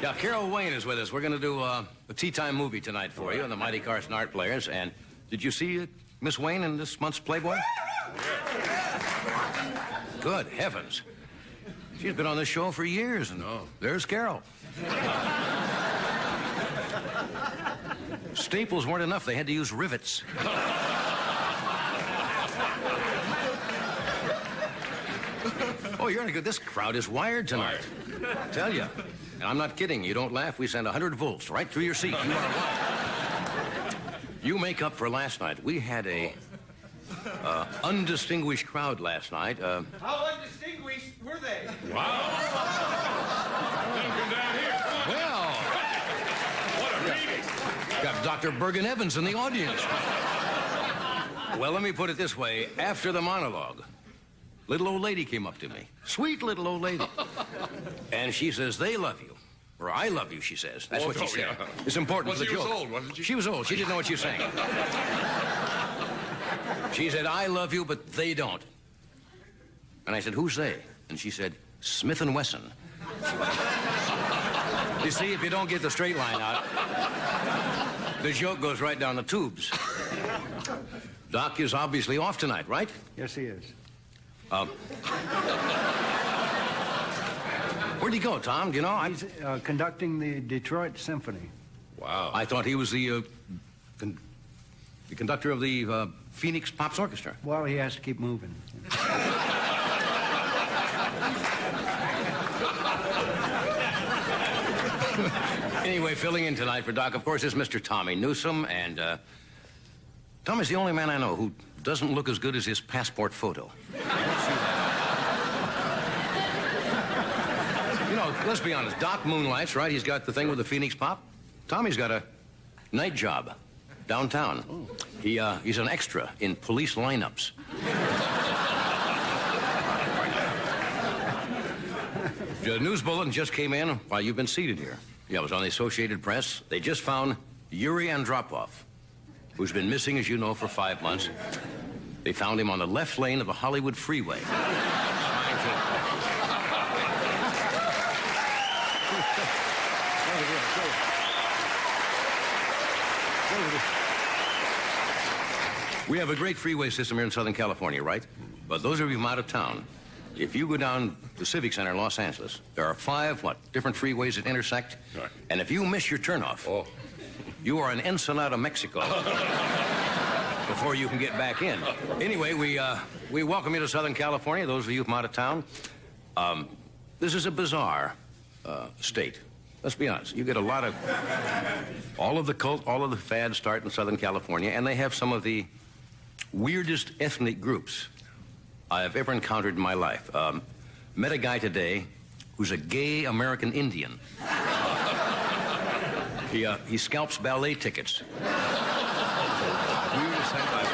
Yeah, Carol Wayne is with us. We're going to do a tea time movie tonight for you, and the Mighty Carson Art Players. And did you see Miss Wayne in this month's Playboy? Good heavens. She's been on this show for years, and there's Carol. Staples weren't enough. They had to use rivets. Oh, you're in a good... This crowd is wired tonight. Tell you. And I'm not kidding. You don't laugh. We send 100 volts right through your seat. You are wired. You make up for last night. We had a undistinguished crowd last night. How undistinguished were they? Wow. Come down here. Well... What a meeting. Got Dr. Bergen Evans in the audience. Well, let me put it this way. After the monologue, little old lady came up to me. Sweet little old lady. And she says, they love you. Or I love you, she says. That's what she said. Yeah. It's important Well, for the joke. she was old, wasn't she? She was old. She didn't know what she was saying. She said, I love you, but they don't. And I said, who's they? And she said, Smith & Wesson. You see, if you don't get the straight line out, the joke goes right down the tubes. Doc is obviously off tonight, right? Yes, he is. Where'd he go, Tom? Do you know? He's conducting the Detroit Symphony. Wow. I thought he was the conductor of the Phoenix Pops Orchestra. Well, he has to keep moving. Anyway, filling in tonight for Doc, of course, is Mr. Tommy Newsom, and Tommy's the only man I know who doesn't look as good as his passport photo. You know, let's be honest. Doc moonlights, right? He's got the thing with the Phoenix Pop. Tommy's got a night job downtown. He's an extra in police lineups. The news bulletin just came in while you've been seated here. Yeah, it was on the Associated Press. They just found Yuri Andropov, who's been missing, as you know, for 5 months. They found him on the left lane of the Hollywood freeway. We have a great freeway system here in Southern California, right? But those of you from out of town, if you go down the Civic Center in Los Angeles, there are 5, different freeways that intersect. Right. And if you miss your turnoff, you are in Ensenada, Mexico, before you can get back in. Anyway, we welcome you to Southern California, those of you from out of town. This is a bizarre state. Let's be honest. You get a lot of... all of the cult, all of the fads start in Southern California, and they have some of the weirdest ethnic groups I have ever encountered in my life. Met a guy today who's a gay American Indian. He scalps ballet tickets. Weirdest thing I've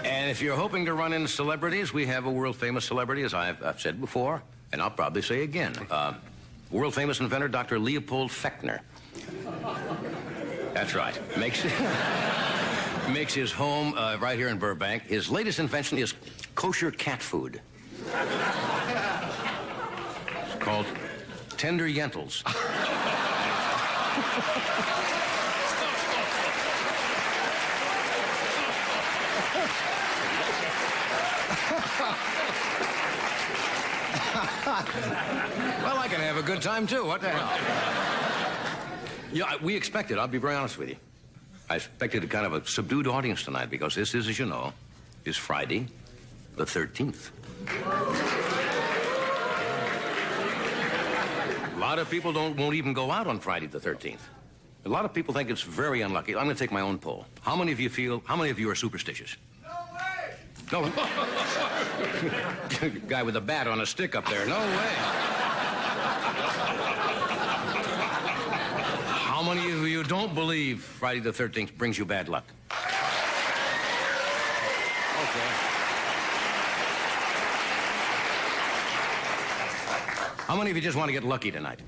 And if you're hoping to run into celebrities, we have a world-famous celebrity, as I've said before, and I'll probably say again. World-famous inventor, Dr. Leopold Fechner. That's right. Makes his home right here in Burbank. His latest invention is kosher cat food. It's called Tender Yentels. Well, I can have a good time, too. What the hell? Yeah, we expected, I'll be very honest with you. I expected a kind of a subdued audience tonight because this is, as you know, is Friday the 13th. A lot of people won't even go out on Friday the 13th. A lot of people think it's very unlucky. I'm going to take my own poll. How many of you are superstitious? No way. Guy with a bat on a stick up there. No way. How many of you don't believe Friday the 13th brings you bad luck? Okay. How many of you just want to get lucky tonight?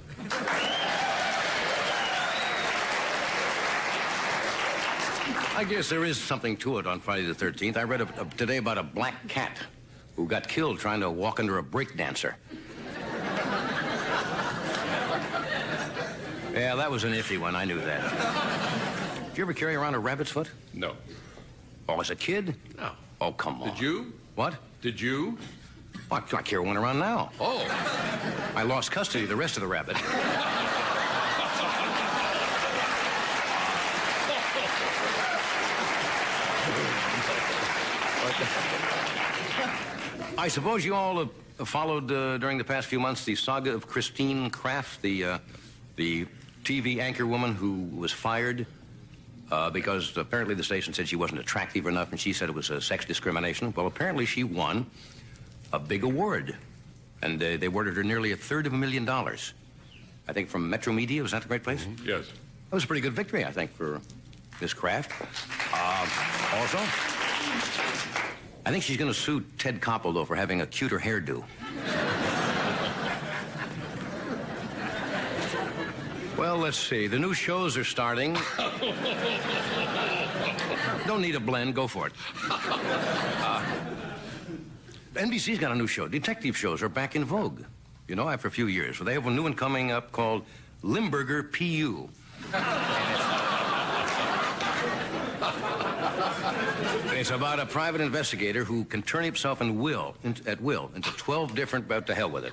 I guess there is something to it on Friday the 13th. I read today about a black cat who got killed trying to walk under a break dancer. Yeah, that was an iffy one. I knew that. Did you ever carry around a rabbit's foot? No. Oh, as a kid? No. Oh, come on. Did you? What? Did you? I carry one around now. Oh. I lost custody of the rest of the rabbit. I suppose you all have followed during the past few months the saga of Christine Kraft, the TV anchor woman who was fired because apparently the station said she wasn't attractive enough, and she said it was sex discrimination. Well, apparently she won a big award, and they awarded her nearly $250,000. I think from Metro Media. Was that the right place? Mm-hmm. Yes. That was a pretty good victory, I think, for Miss Kraft. Also, I think she's going to sue Ted Koppel, though, for having a cuter hairdo. Well, let's see. The new shows are starting. Don't need a blend. Go for it. NBC's got a new show. Detective shows are back in vogue, you know, after a few years. They have a new one coming up called Limburger P.U. It's about a private investigator who can turn himself at will into 12 different, but to hell with it.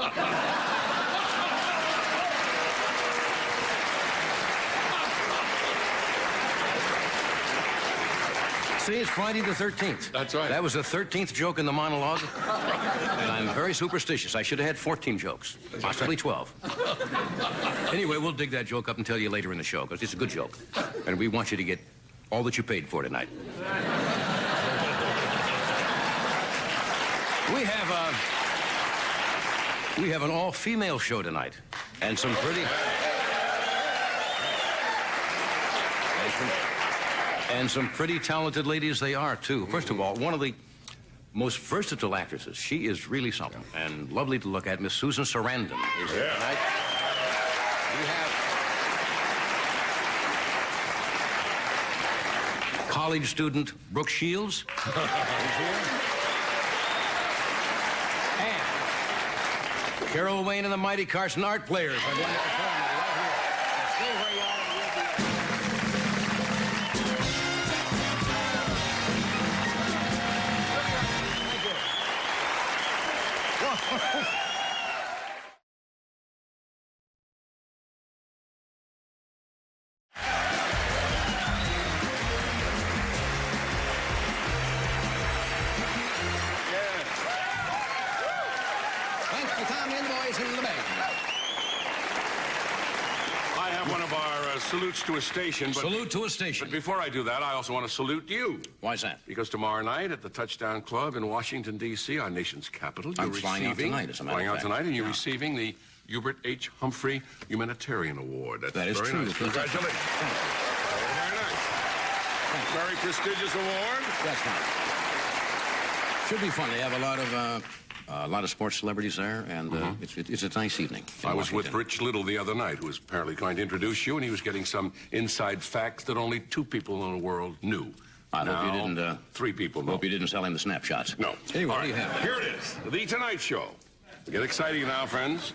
See, it's Friday the 13th. That's right. That was the 13th joke in the monologue. And I'm very superstitious. I should have had 14 jokes, possibly 12. Anyway, we'll dig that joke up and tell you later in the show, because it's a good joke. And we want you to get all that you paid for tonight. We have an all-female show tonight, and some pretty... And some pretty talented ladies they are, too. First of all, one of the most versatile actresses. She is really something, and lovely to look at. Miss Susan Sarandon is here tonight. We have college student Brooke Shields. Who's here. And Carol Wayne and the Mighty Carson art players are going to perform right here. So stay where you are. Thanks for coming, boys, in the bag. I have one of our salutes to a station, but... Salute to a station. But before I do that, I also want to salute you. Why's that? Because tomorrow night at the Touchdown Club in Washington, D.C., our nation's capital, I'm flying out tonight, as a matter of fact. Flying out tonight, and you're receiving the Hubert H. Humphrey Humanitarian Award. That is very true. Nice. Congratulations. Very nice. Very prestigious award. That's fine. Should be fun. They have a lot of sports celebrities there, and it's a nice evening. I was with Rich Little the other night, who was apparently going to introduce you, and he was getting some inside facts that only 2 people in the world knew. I hope you didn't... 3 people know. Hope you didn't sell him the snapshots. No. Anyway, All what do you have? Here it is, The Tonight Show. Get exciting now, friends.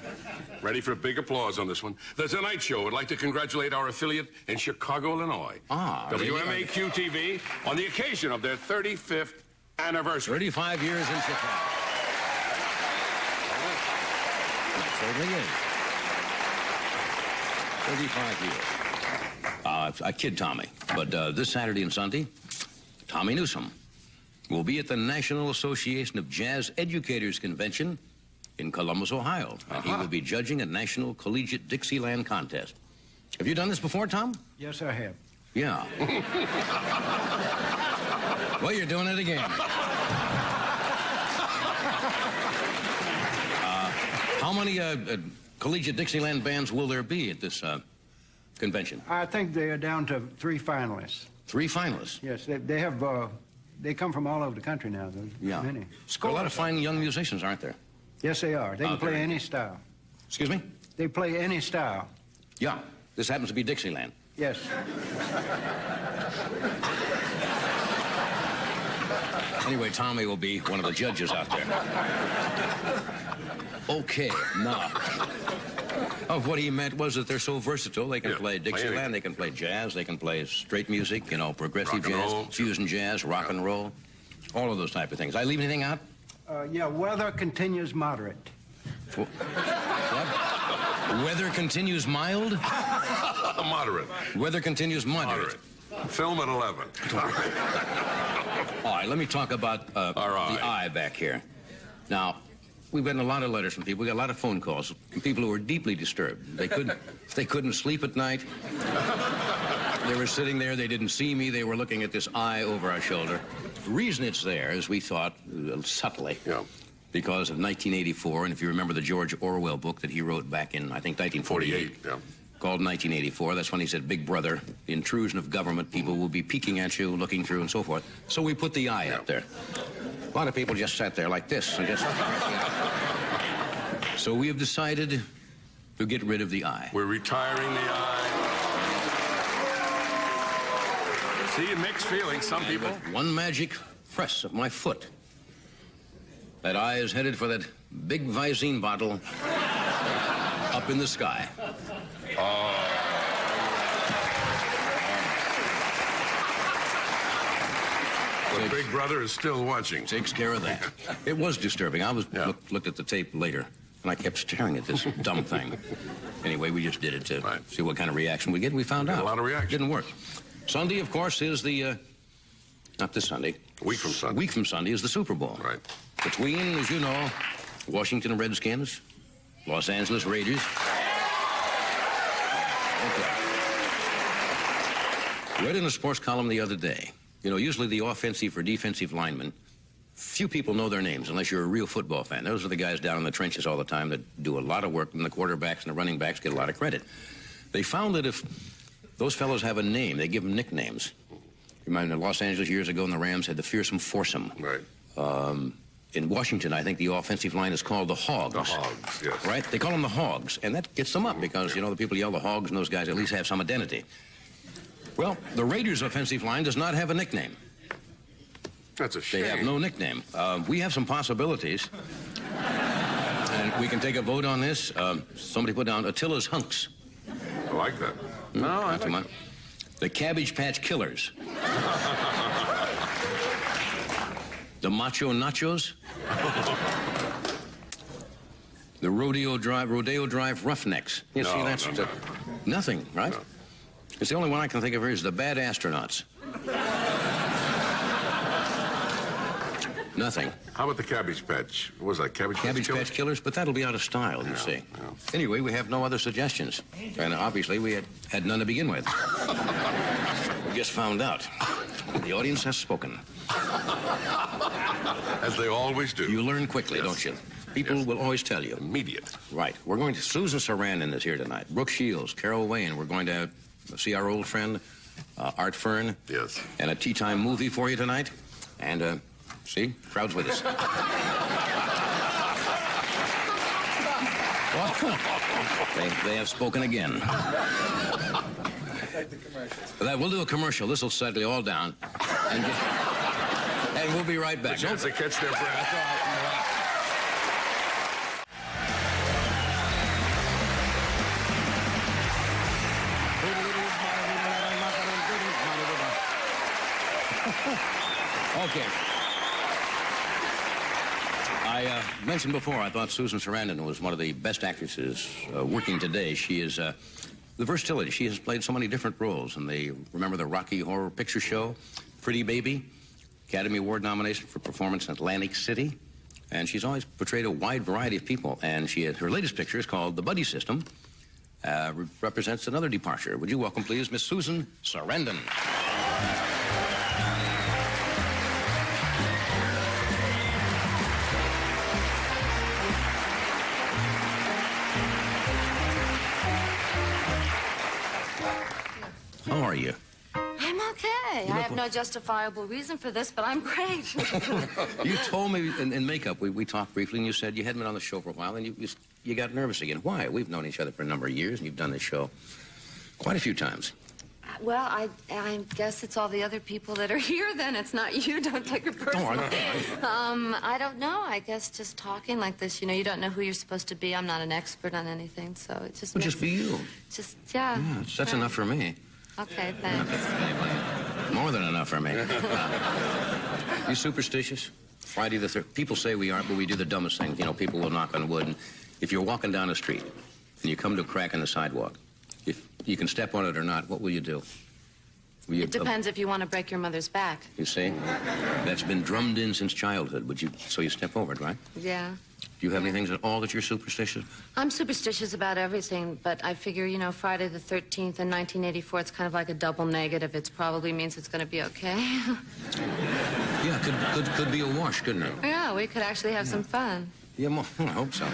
Ready for a big applause on this one. The Tonight Show would like to congratulate our affiliate in Chicago, Illinois, WMAQ-TV, on the occasion of their 35th anniversary. 35 years in Chicago. It certainly is. 35 years. I kid Tommy, but this Saturday and Sunday, Tommy Newsom will be at the National Association of Jazz Educators Convention in Columbus, Ohio. And he will be judging a National Collegiate Dixieland contest. Have you done this before, Tom? Yes, I have. Yeah. Well, you're doing it again. How many Collegiate Dixieland bands will there be at this convention? I think they are down to 3 finalists. 3 finalists? Yes, they have, they come from all over the country now. There's many. There are a lot of fine young musicians, aren't there? Yes, they are. They can play any style. Excuse me? They play any style. Yeah. This happens to be Dixieland. Yes. Anyway, Tommy will be one of the judges out there. Okay, now. What he meant was that they're so versatile. They can play Dixieland, they can play jazz, they can play straight music, you know, progressive jazz, fusion jazz, rock and roll, all of those type of things. I leave anything out? Yeah, weather continues moderate. What? Weather continues mild? Moderate. Weather continues moderate. Film at 11. All right, let me talk about the eye back here. Now, we've gotten a lot of letters from people. We got a lot of phone calls from people who were deeply disturbed. They couldn't sleep at night. They were sitting there. They didn't see me. They were looking at this eye over our shoulder. The reason it's there is we thought, subtly, because of 1984, and if you remember the George Orwell book that he wrote back in, I think, 1948, called 1984, that's when he said, Big Brother, the intrusion of government, people will be peeking at you, looking through, and so forth. So we put the eye up there. A lot of people just sat there like this and just... So we have decided to get rid of the eye. We're retiring the eye. See, mixed feelings, some people. With one magic press of my foot, that eye is headed for that big Visine bottle up in the sky. The Big Brother is still watching. Takes care of that. It was disturbing. I was looked at the tape later, and I kept staring at this dumb thing. Anyway, we just did it to see what kind of reaction we get. We found out. A lot of reaction. Didn't work. Sunday, of course, is the... not this Sunday. A week from Sunday. A week from Sunday is the Super Bowl. Right. Between, as you know, Washington Redskins, Los Angeles Raiders. Okay. Read in a sports column the other day, you know, usually the offensive or defensive linemen, few people know their names unless you're a real football fan. Those are the guys down in the trenches all the time that do a lot of work, and the quarterbacks and the running backs get a lot of credit. They found that if those fellows have a name, they give them nicknames. You remember Los Angeles years ago, and the Rams had the fearsome foursome. Right. In Washington, I think the offensive line is called the Hogs. The Hogs, yes. Right? They call them the Hogs, and that gets them up because, you know, the people yell the Hogs, and those guys at least have some identity. Well, the Raiders' offensive line does not have a nickname. That's a shame. They have no nickname. We have some possibilities, and we can take a vote on this. Somebody put down Attila's Hunks. I like that. No, I like that. The Cabbage Patch Killers. The Macho Nachos. The Rodeo Drive Roughnecks. You see, that's nothing, right? No. It's the only one I can think of here is the Bad Astronauts. Nothing. How about the Cabbage Patch? What was that, Cabbage Patch Killers? But that'll be out of style, you see. Yeah. Anyway, we have no other suggestions. And obviously, we had none to begin with. We just found out. The audience has spoken. As they always do. You learn quickly, don't you? People will always tell you. Immediate. Right. We're going to... Susan Sarandon is here tonight. Brooke Shields, Carol Wayne. We're going to see our old friend, Art Fern. Yes. And a tea time movie for you tonight. And, see? Crowd's with us. They have spoken again. We'll do a commercial. This will settle you all down. And we'll be right back. The chance to catch their breath. Okay. I mentioned before, I thought Susan Sarandon was one of the best actresses working today. She is the versatility. She has played so many different roles. And remember the Rocky Horror Picture Show, Pretty Baby, Academy Award nomination for performance in Atlantic City. And she's always portrayed a wide variety of people. And her latest picture is called The Buddy System. Represents another departure. Would you welcome, please, Miss Susan Sarandon. How are you? I'm okay. I have no justifiable reason for this, but I'm great. You told me in makeup, we talked briefly, and you said you hadn't been on the show for a while, and you got nervous again. Why? We've known each other for a number of years, and you've done this show quite a few times. Well, I guess it's all the other people that are here then. It's not you. Don't take it personally. I don't know. I guess just talking like this, you don't know who you're supposed to be. I'm not an expert on anything, so it just Well, just be you. Just, yeah. Yeah, that's enough for me. Okay, thanks. More than enough for me. You superstitious? Friday the 3rd. People say we aren't, but we do the dumbest thing. People will knock on wood. And if you're walking down the street and you come to a crack in the sidewalk, if you can step on it or not, what will you do? Will you, It depends if you want to break your mother's back. You see? That's been drummed in since childhood. So you step over it, right? Yeah. Do you have any things at all that you're superstitious? I'm superstitious about everything, but I figure, Friday the 13th in 1984, it's kind of like a double negative. It probably means it's going to be okay. Yeah, could be a wash, couldn't it? Yeah, we could actually have some fun. Yeah, I hope so.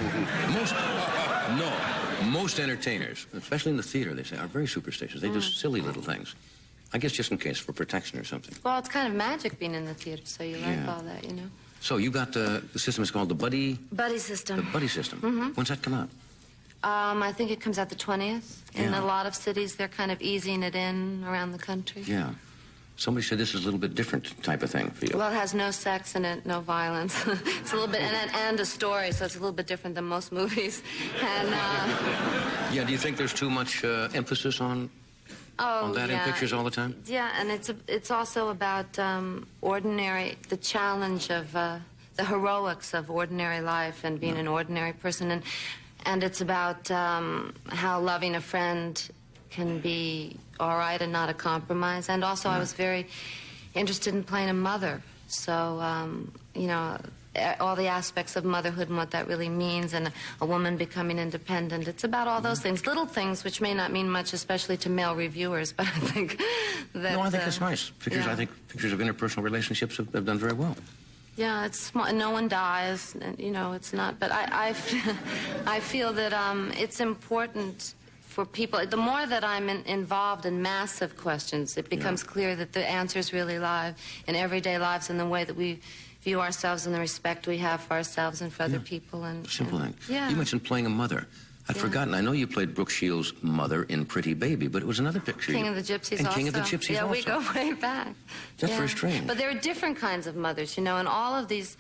Most entertainers, especially in the theater, they say, are very superstitious. They do silly little things. I guess just in case, for protection or something. Well, it's kind of magic being in the theater, so you like all that, So you got the system is called the Buddy system. The Buddy system. When's that come out? I think it comes out the 20th. In Yeah. a lot of cities, they're kind of easing it in around the country. Yeah. Somebody said this is a little bit different type of thing for you. Well, it has no sex in it, no violence. It's a little bit, and a story, so it's a little bit different than most movies. And Yeah, do you think there's too much emphasis on that in pictures all the time? Yeah, and it's also about the challenge of the heroics of ordinary life and being an ordinary person, and it's about how loving a friend can be all right and not a compromise. And also, I was very interested in playing a mother, so all the aspects of motherhood and what that really means, and a woman becoming independent. It's about all those things, little things which may not mean much, especially to male reviewers, but I think that... No, I think that's nice. I think pictures of interpersonal relationships have done very well. Yeah, it's small. No one dies, it's not... But I feel that it's important for people. The more that I'm involved in massive questions, it becomes clear that the answers really lie in everyday lives, in the way that we view ourselves and the respect we have for ourselves and for other people. And simple thing. Yeah. You mentioned playing a mother. I'd forgotten. I know you played Brooke Shields' mother in Pretty Baby, but it was another picture. King of the Gypsies and also. King of the Gypsies yeah, also. we go way back. That's very strange. But there are different kinds of mothers, in all of these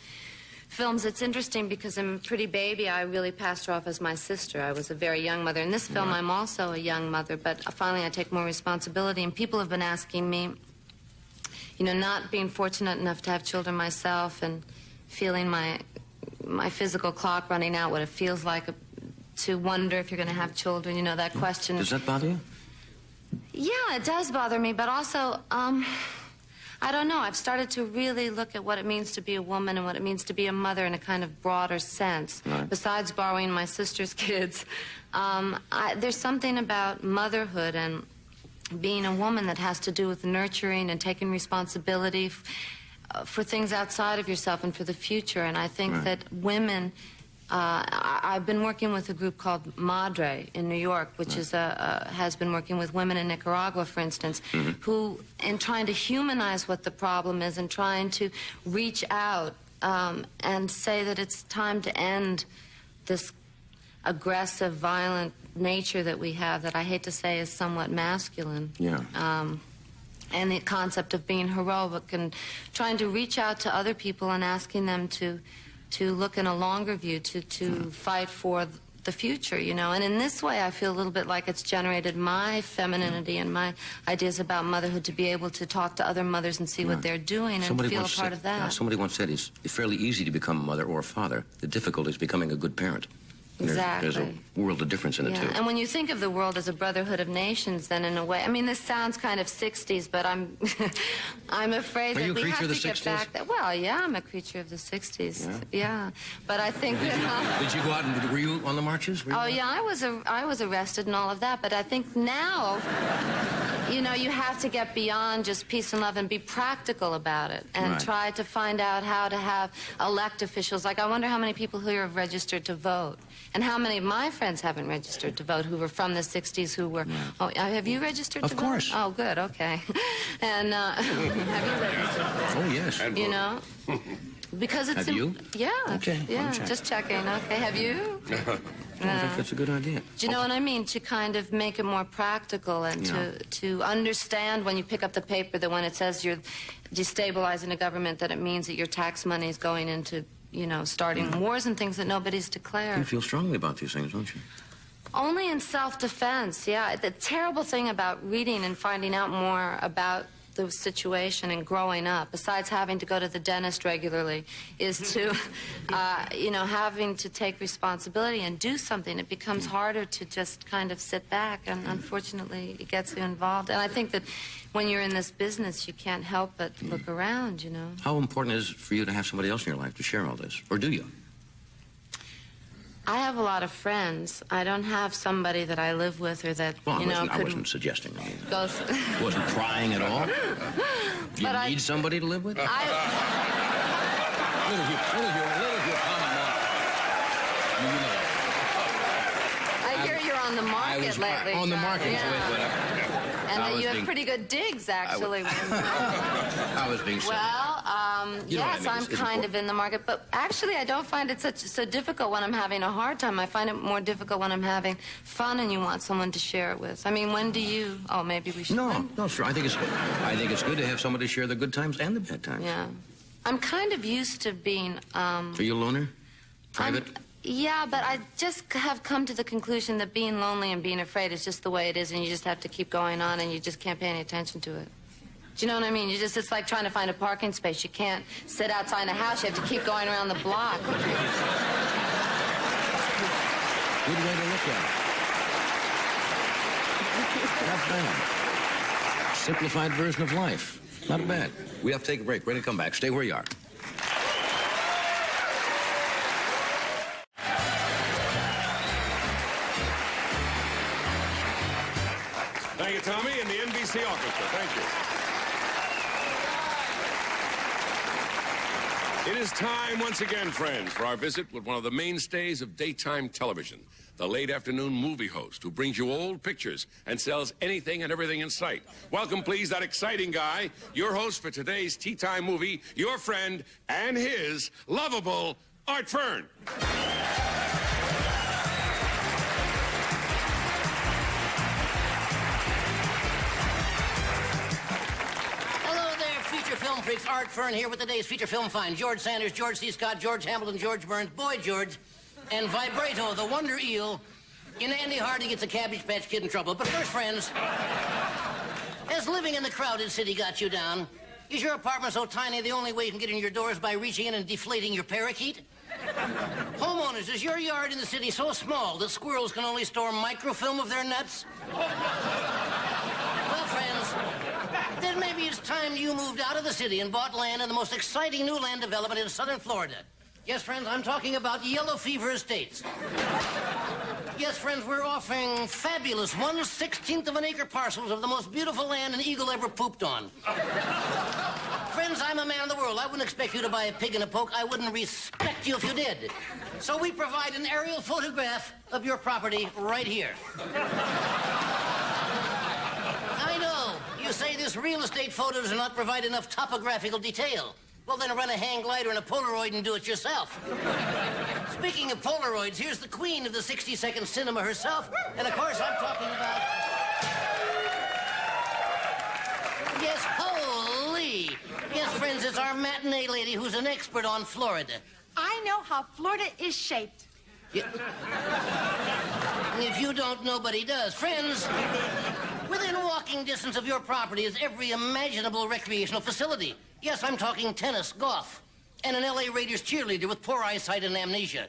films. It's interesting because in Pretty Baby, I really passed her off as my sister. I was a very young mother. In this film, I'm also a young mother, but finally I take more responsibility, and people have been asking me, not being fortunate enough to have children myself and feeling my physical clock running out, what it feels like to wonder if you're going to have children, that question. Does that bother you? Yeah, it does bother me, but also, I don't know. I've started to really look at what it means to be a woman and what it means to be a mother in a kind of broader sense. Right. Besides borrowing my sister's kids, there's something about motherhood and being a woman that has to do with nurturing and taking responsibility for things outside of yourself and for the future. And I think that women... I've been working with a group called Madre in New York, which has been working with women in Nicaragua, for instance, who, in trying to humanize what the problem is and trying to reach out and say that it's time to end this aggressive, violent nature that we have, that I hate to say is somewhat masculine. Yeah. And the concept of being heroic, and trying to reach out to other people and asking them to look in a longer view, to fight for the future, And in this way, I feel a little bit like it's generated my femininity and my ideas about motherhood, to be able to talk to other mothers and see what they're doing and feel a part of that. Yeah, somebody once said it's fairly easy to become a mother or a father. The difficulty is becoming a good parent. Exactly. There's a world of difference in the two. And when you think of the world as a brotherhood of nations, then in a way, this sounds kind of 60s, but I'm afraid that we have to get back. Well, yeah, I'm a creature of the 60s. Yeah. But I think that... Did you go out and were you on the marches? I was arrested and all of that, but I think now, you have to get beyond just peace and love and be practical about it and try to find out how to elect officials. Like, I wonder how many people here have registered to vote. And how many of my friends haven't registered to vote who were from the 60s, who were... Oh, have you registered to vote? Of course. Oh, good, okay. And have you registered? Oh, yes. Because it's... Have you? Yeah. Okay. Yeah, just checking. Okay, have you? I think that's a good idea. Do you know what I mean? To kind of make it more practical and to understand when you pick up the paper that when it says you're destabilizing a government, that it means that your tax money is going into, you know, starting wars and things that nobody's declared. You feel strongly about these things, don't you? Only in self-defense, yeah. The terrible thing about reading and finding out more about the situation and growing up, besides having to go to the dentist regularly, is to, you know, having to take responsibility and do something. It becomes harder to just kind of sit back, and unfortunately, it gets you involved. And I think that when you're in this business, you can't help but look around, you know. How important is it for you to have somebody else in your life to share all this? Or do you? I have a lot of friends. I don't have somebody that I live with or that, Well, you know, I wasn't suggesting. I mean, go wasn't prying at all. Do you But need somebody to live with? I, What is your common law? I hear you're on the market lately. on the John. market. Yeah. So whatever. And I that was you have being- pretty good digs, actually. I was being silly. Well, You know what I yes, mean. I'm It's kind of in the market, but actually I don't find it so difficult when I'm having a hard time. I find it more difficult when I'm having fun and you want someone to share it with. I mean, when do you... Oh, maybe we should... No, sure. I think it's good. I think it's good to have somebody share the good times and the bad times. Yeah. I'm kind of used to being... Are you a loner? Private? Yeah, but I just have come to the conclusion that being lonely and being afraid is just the way it is, and you just have to keep going on, and you just can't pay any attention to it. Do you know what I mean? It's like trying to find a parking space. You can't sit outside the house. You have to keep going around the block. Good way to look at it. Not bad. Simplified version of life. Not bad. We have to take a break. Ready to come back. Stay where you are. Thank you, Tommy, and the NBC Orchestra. Thank you. It is time once again, friends, for our visit with one of the mainstays of daytime television, the late afternoon movie host who brings you old pictures and sells anything and everything in sight. Welcome, please, that exciting guy, your host for today's Tea Time movie, your friend and his lovable Art Fern. Film freaks, Art Fern here with today's feature film find. George Sanders, George C. Scott, George Hamilton, George Burns, Boy George, and Vibrato, the Wonder Eel, in Andy Hardy gets a Cabbage Patch Kid in trouble. But first, friends, has living in the crowded city got you down? Is your apartment so tiny the only way you can get in your door is by reaching in and deflating your parakeet? Homeowners, is your yard in the city so small that squirrels can only store microfilm of their nuts? Well, friends, then maybe it's time you moved out of the city and bought land in the most exciting new land development in southern Florida. Yes, friends, I'm talking about Yellow Fever Estates. Yes, friends, we're offering fabulous 1/16 of an acre parcels of the most beautiful land an eagle ever pooped on. Friends, I'm a man of the world. I wouldn't expect you to buy a pig in a poke. I wouldn't respect you if you did. So we provide an aerial photograph of your property right here. I know. You say this real estate photo does not provide enough topographical detail. Well, then run a hang glider and a Polaroid and do it yourself. Speaking of Polaroids, here's the queen of the 60-second cinema herself. And, of course, I'm talking about... Yes, holy! Yes, friends, it's our matinee lady who's an expert on Florida. I know how Florida is shaped. Yeah. If you don't, nobody does. Friends, within walking distance of your property is every imaginable recreational facility. Yes, I'm talking tennis, golf, and an L.A. Raiders cheerleader with poor eyesight and amnesia.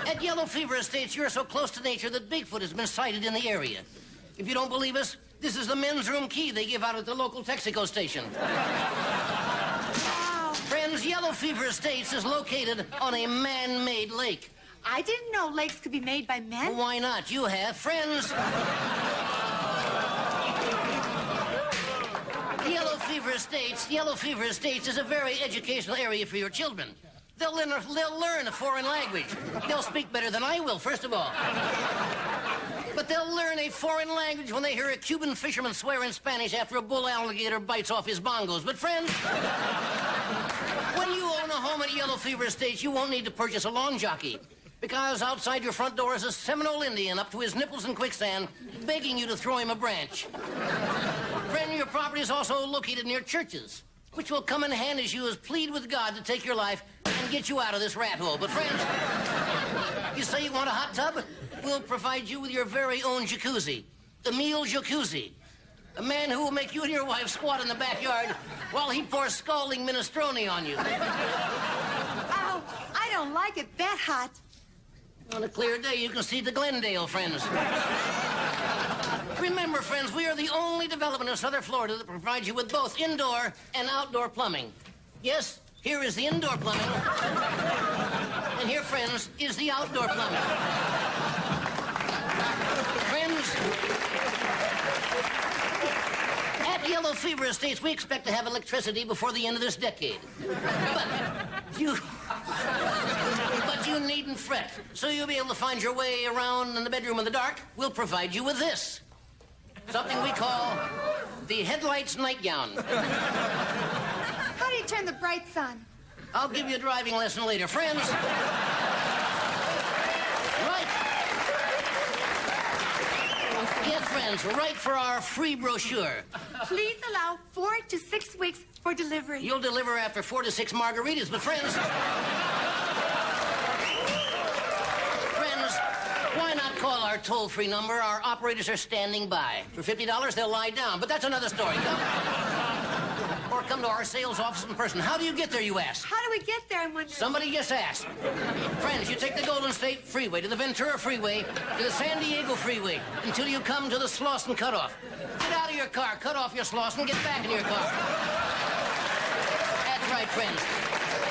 At Yellow Fever Estates, you're so close to nature that Bigfoot has been sighted in the area. If you don't believe us, this is the men's room key they give out at the local Texaco station. Wow. Friends, Yellow Fever Estates is located on a man-made lake. I didn't know lakes could be made by men. Well, why not? You have friends. Yellow Fever Estates is a very educational area for your children. They'll learn a foreign language. They'll speak better than I will, first of all. But they'll learn a foreign language when they hear a Cuban fisherman swear in Spanish after a bull alligator bites off his bongos. But friends, when you own a home at Yellow Fever Estates, you won't need to purchase a lawn jockey. Because outside your front door is a Seminole Indian up to his nipples in quicksand, begging you to throw him a branch. Friend, your property is also located near churches, which will come in handy as you as plead with God to take your life and get you out of this rat hole. But friends, you say you want a hot tub? We'll provide you with your very own jacuzzi, Emile Jacuzzi. A man who will make you and your wife squat in the backyard while he pours scalding minestrone on you. Oh, I don't like it that hot. On a clear day, you can see the Glendale, friends. Remember, friends, we are the only development in Southern Florida that provides you with both indoor and outdoor plumbing. Yes, here is the indoor plumbing. And here, friends, is the outdoor plumbing. Friends, at Yellow Fever Estates, we expect to have electricity before the end of this decade. But you needn't fret. So you'll be able to find your way around in the bedroom in the dark. We'll provide you with this. Something we call the headlights nightgown. How do you turn the brights on? I'll give you a driving lesson later. Friends, right. Yes, friends, write for our free brochure. Please allow 4 to 6 weeks for delivery. You'll deliver after 4 to 6 margaritas, but friends, why not call our toll-free number? Our operators are standing by. For $50, they'll lie down, but that's another story. Or come to our sales office in person. How do you get there, you ask? How do we get there, I'm wondering? Somebody just asked. Friends, you take the Golden State Freeway to the Ventura Freeway to the San Diego Freeway until you come to the Slauson Cutoff. Get out of your car, cut off your Slauson, get back in your car. That's right, friends.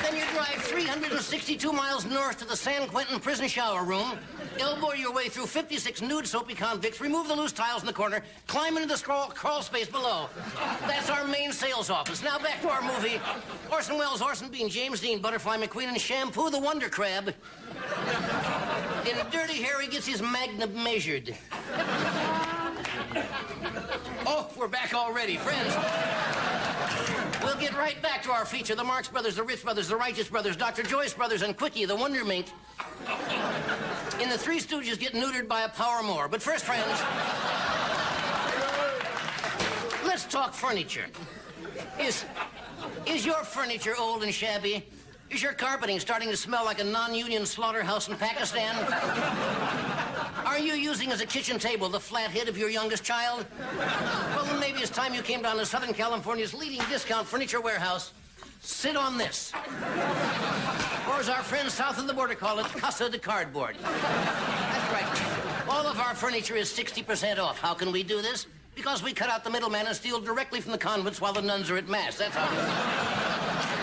Then you drive 362 miles north to the San Quentin prison shower room, elbow your way through 56 nude soapy convicts, remove the loose tiles in the corner, climb into the crawl space below. That's our main sales office. Now back to our movie. Orson Welles, Orson Bean, James Dean, Butterfly McQueen, and Shampoo the Wonder Crab. In Dirty Harry gets his magnum measured. Oh, we're back already, friends. We'll get right back to our feature. The Marx Brothers, the Rich Brothers, the Righteous Brothers, Dr. Joyce Brothers, and Quickie, the Wonder Mink. In the Three Stooges get neutered by a power more. But first, friends, let's talk furniture. Is your furniture old and shabby? Is your carpeting starting to smell like a non-union slaughterhouse in Pakistan? Are you using as a kitchen table the flat head of your youngest child? Well, then maybe it's time you came down to Southern California's leading discount furniture warehouse. Sit on this. Or as our friends south of the border call it, Casa de Cardboard. That's right. All of our furniture is 60% off. How can we do this? Because we cut out the middleman and steal directly from the convents while the nuns are at Mass. That's how.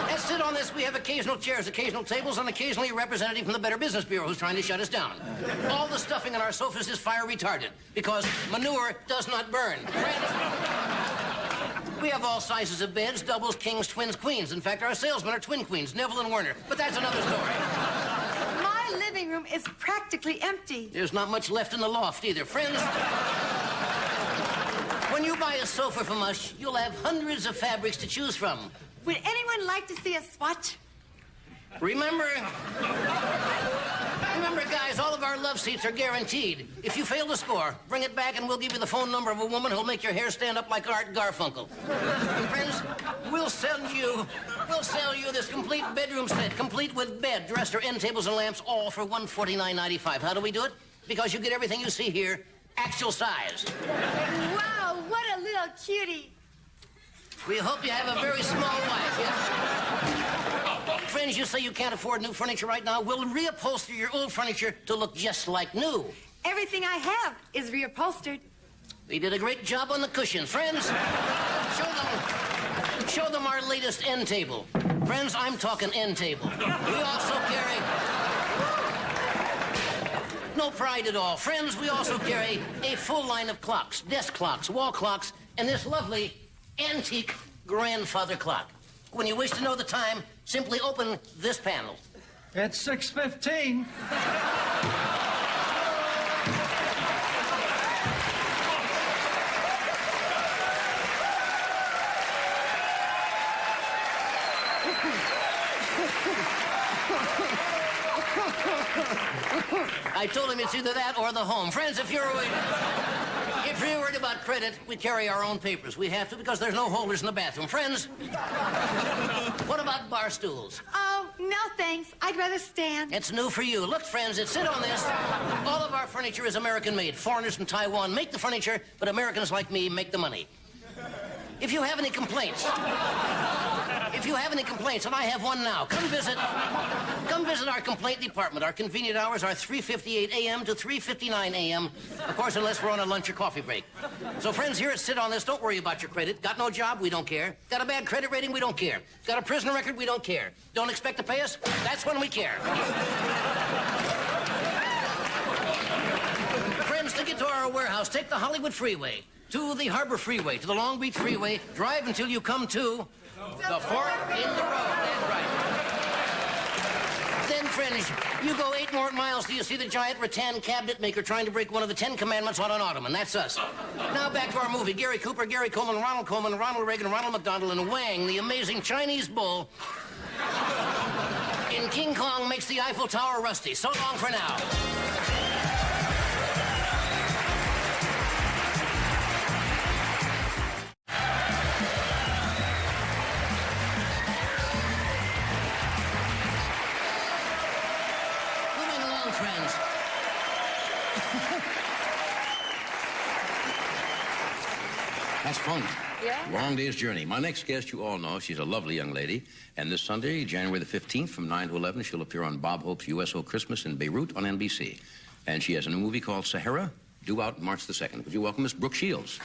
Let's sit on this. We have occasional chairs, occasional tables, and occasionally a representative from the Better Business Bureau who's trying to shut us down. All the stuffing on our sofas is fire retarded because manure does not burn. We have all sizes of beds, doubles, kings, twins, queens. In fact, our salesmen are twin queens, Neville and Werner. But that's another story. My living room is practically empty. There's not much left in the loft either. Friends, when you buy a sofa from us, you'll have hundreds of fabrics to choose from. Would anyone like to see a swatch? Remember, guys, all of our love seats are guaranteed. If you fail to score, bring it back and we'll give you the phone number of a woman who'll make your hair stand up like Art Garfunkel. And friends, we'll sell you this complete bedroom set, complete with bed, dresser, end tables, and lamps, all for $149.95. How do we do it? Because you get everything you see here, actual size. Wow, what a little cutie. We hope you have a very small wife, yes? Friends, you say you can't afford new furniture right now? We'll reupholster your old furniture to look just like new. Everything I have is reupholstered. We did a great job on the cushions. Friends, show them our latest end table. Friends, I'm talking end table. We also carry... No pride at all. Friends, we also carry a full line of clocks, desk clocks, wall clocks, and this lovely antique grandfather clock. When you wish to know the time, simply open this panel. It's 6:15. I told him it's either that or the home. Friends, if you're worried about credit, we carry our own papers. We have to because there's no holders in the bathroom. Friends, what about bar stools? Oh, no thanks. I'd rather stand. It's new for you. Look, friends, sit on this. All of our furniture is American-made. Foreigners from Taiwan make the furniture, but Americans like me make the money. If you have any complaints, and I have one now, come visit our complaint department. Our convenient hours are 3:58 a.m. to 3:59 a.m., of course, unless we're on a lunch or coffee break. So, friends, here at Sit On This, don't worry about your credit. Got no job? We don't care. Got a bad credit rating? We don't care. Got a prison record? We don't care. Don't expect to pay us? That's when we care. Friends, to get to our warehouse, take the Hollywood Freeway, to the Harbor Freeway, to the Long Beach Freeway. Drive until you come to the fork in the road. That's right. Then, friends, you go 8 more miles till you see the giant rattan cabinet maker trying to break one of the 10 commandments on an ottoman. That's us. Now back to our movie. Gary Cooper, Gary Coleman, Ronald Reagan, Ronald McDonald, and Wang, the amazing Chinese bull, in King Kong makes the Eiffel Tower rusty. So long for now. Friends. That's fun. Yeah. Long day's journey. My next guest, you all know, she's a lovely young lady. And this Sunday, January the 15th, from 9 to 11, she'll appear on Bob Hope's USO Christmas in Beirut on NBC. And she has a new movie called Sahara, due out March the 2nd. Would you welcome Miss Brooke Shields?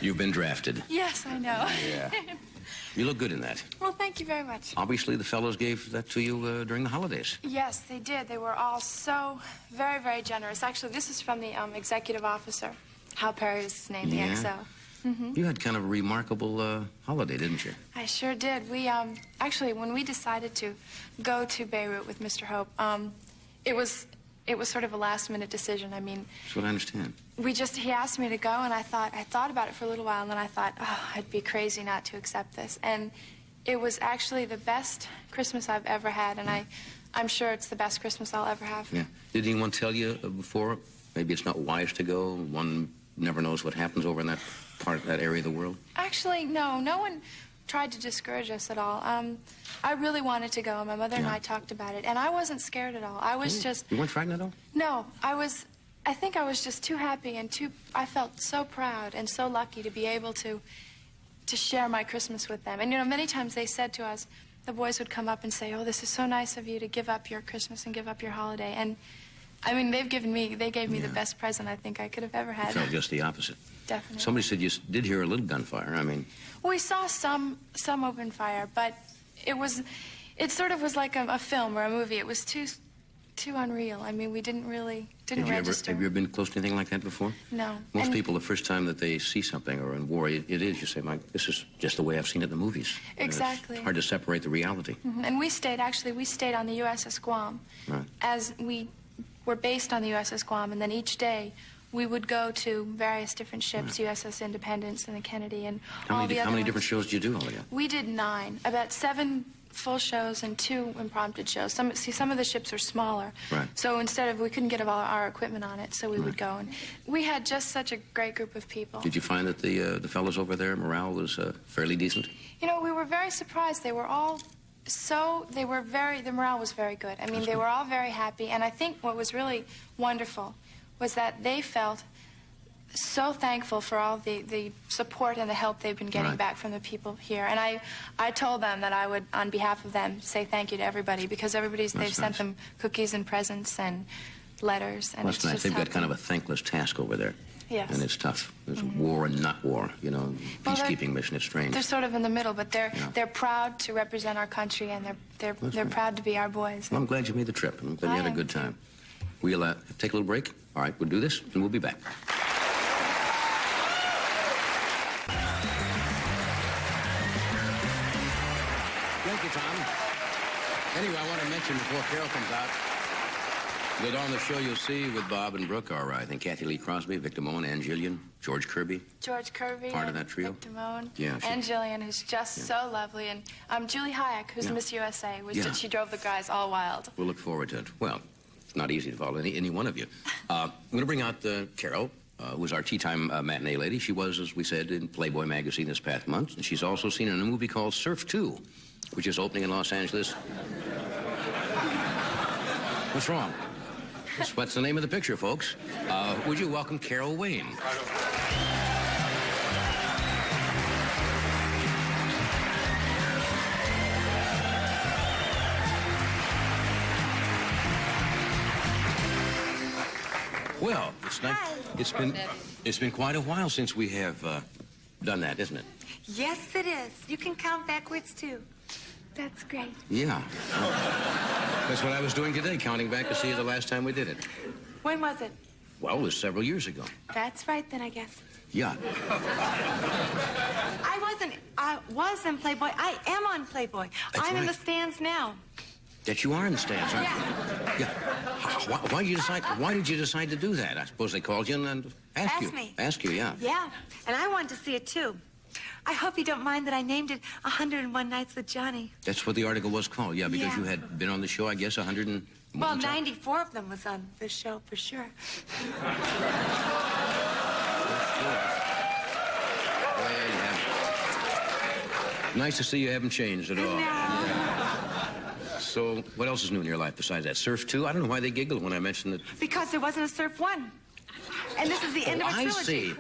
You've been drafted. Yes, I know. Yeah. You look good in that. Well, thank you very much. Obviously, the fellows gave that to you during the holidays. Yes, they did. They were all so very, very generous. Actually, this is from the executive officer. Hal Perry is his name, the Yeah? XO. Mm-hmm. You had kind of a remarkable holiday, didn't you? I sure did. We, actually, when we decided to go to Beirut with Mr. Hope, it was sort of a last-minute decision. I mean... That's what I understand. He asked me to go, and I thought about it for a little while, and then I thought, oh, I'd be crazy not to accept this. And it was actually the best Christmas I've ever had, and I'm sure it's the best Christmas I'll ever have. Yeah. Did anyone tell you before, maybe it's not wise to go? One never knows what happens over in that area of the world? Actually, no. No one tried to discourage us at all. I really wanted to go. My mother and I talked about it, and I wasn't scared at all. I was just... You weren't frightened at all? No, I think I was just too happy and I felt so proud and so lucky to be able to share my Christmas with them. And, you know, many times they said to us, the boys would come up and say, oh, this is so nice of you to give up your Christmas and give up your holiday. And, I mean, they gave me the best present I think I could have ever had. I felt just the opposite. Definitely. Somebody said you did hear a little gunfire. I mean... We saw some open fire, but it sort of was like a film or a movie. It was too unreal. I mean, we didn't register. Have you ever been close to anything like that before? No. Most people, the first time that they see something or in war, it is, you say, Mike, this is just the way I've seen it in the movies. Exactly. It's hard to separate the reality. Mm-hmm. And we stayed on the USS Guam. Right. As we were based on the USS Guam, and then each day we would go to various different ships, right. USS Independence and the Kennedy and all the other How many ones. different shows did you do altogether? We did 9, about 7 full shows and 2 impromptu shows. Some of the ships are smaller. Right. So we couldn't get all our equipment on it, so we would go. And we had just such a great group of people. Did you find that the fellows over there, morale was fairly decent? You know, we were very surprised. They were all the morale was very good. I mean, they were all very happy. And I think what was really wonderful was that they felt so thankful for all the support and the help they've been getting back from the people here. And I told them that I would, on behalf of them, say thank you to everybody, because they've sent them cookies and presents and letters. And That's nice. They've got kind of a thankless task over there. Yes. And it's tough. There's war and not war, you know, peacekeeping mission. It's strange. They're sort of in the middle, but they're proud to represent our country, and they're proud to be our boys. Well, I'm glad you made the trip, and I'm glad you had a good time. We'll take a little break. All right, we'll do this, and we'll be back. Thank you, Tom. Anyway, I want to mention before Carol comes out, Go down the show, you'll see with Bob and Brooke are, I think, Kathy Lee Crosby, Vic Damone, Ann Gillian, George Kirby. George Kirby. Part of that trio. Vic Damone. Yeah, And Jillian, who's just so lovely. And Julie Hayek, who's Miss USA, she drove the guys all wild. We'll look forward to it. Well, it's not easy to follow any one of you. I'm going to bring out Carol, who was our tea time matinee lady. She was, as we said, in Playboy magazine this past month. And she's also seen in a movie called Surf 2, which is opening in Los Angeles. What's wrong? What's the name of the picture, folks? Would you welcome Carol Wayne? Well, it's nice. It's been quite a while since we have done that, isn't it? Yes, it is. You can count backwards, too. That's great. Yeah. That's what I was doing today, counting back to see the last time we did it. When was it? Well, it was several years ago. That's right, then, I guess. Yeah. I was in Playboy. I am on Playboy. I'm in the stands now. That you are in the stands, aren't you? Yeah. Why did you decide to do that? I suppose they called you and asked you. Asked me. Asked you, yeah. Yeah, and I wanted to see it, too. I hope you don't mind that I named it 101 Nights with Johnny. That's what the article was called, yeah, because you had been on the show, I guess, 100 and... Well, 94 of them was on this show, for sure. Nice to see you haven't changed at all. No. Yeah. So, what else is new in your life besides that? Surf 2? I don't know why they giggled when I mentioned it. Because there wasn't a Surf 1. And this is the end of a trilogy. I see.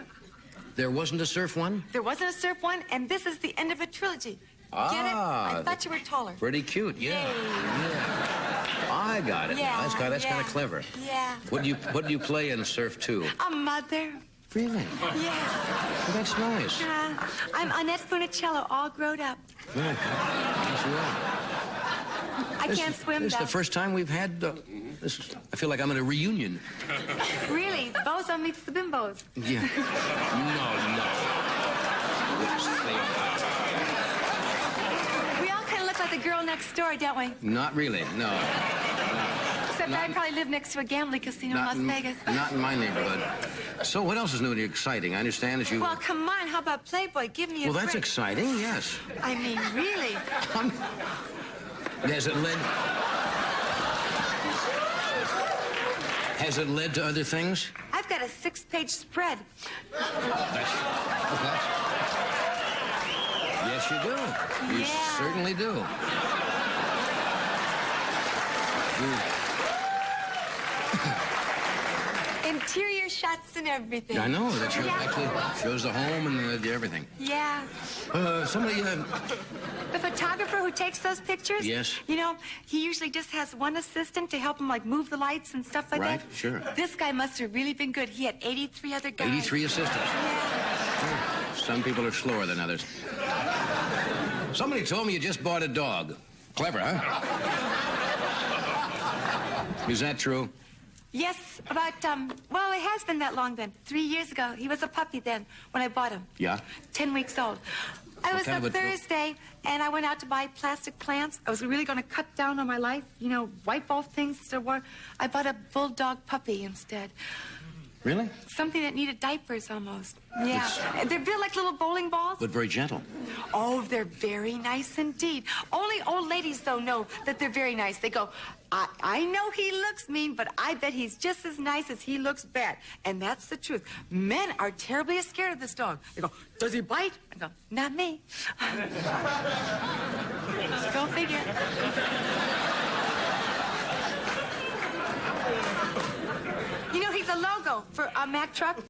There wasn't a Surf 1? There wasn't a Surf 1, and this is the end of a trilogy. Get it? I thought you were taller. Pretty cute, yeah. Yay. Yeah. I got it. Yeah, That's kind of clever. Yeah. What do you play in Surf 2? A mother. Really? Yes. Well, that's nice. I'm Annette Funicello, all grown up. Yes, you are. I can't swim, This is though. the first time we've had I feel like I'm at a reunion. Really? Bozo meets the bimbos. Yeah. No. Yes, they are. We all kind of look like the girl next door, don't we? Not really, no. Except I probably live next to a gambling casino in Las Vegas. Not in my neighborhood. So what else is new and exciting? I understand that you... Well, come on. How about Playboy? Give me a Well, that's break. exciting, yes. I mean, really? Has it led to other things? I've got a 6-page spread. Yes, you do. You certainly do. Interior shots and everything. I know. That actually shows the home and everything. Yeah. Somebody... The photographer who takes those pictures? Yes. You know, he usually just has one assistant to help him, like, move the lights and stuff like that. Right, sure. This guy must have really been good. He had 83 other guys. 83 assistants. Yeah. Some people are slower than others. Somebody told me you just bought a dog. Clever, huh? Is that true? Yes, about, well, it has been that long then. 3 years ago. He was a puppy then when I bought him. Yeah? 10 weeks old. I was kind up of a- Thursday, and I went out to buy plastic plants. I was really going to cut down on my life, you know, wipe off things to work. I bought a bulldog puppy instead. Really? Something that needed diapers almost. Yeah. They're built like little bowling balls. But very gentle. Oh, they're very nice indeed. Only old ladies, though, know that they're very nice. They go, I know he looks mean, but I bet he's just as nice as he looks bad. And that's the truth. Men are terribly scared of this dog. They go, does he bite? I go, not me. Go figure. You know, he's a logo for a Mack truck.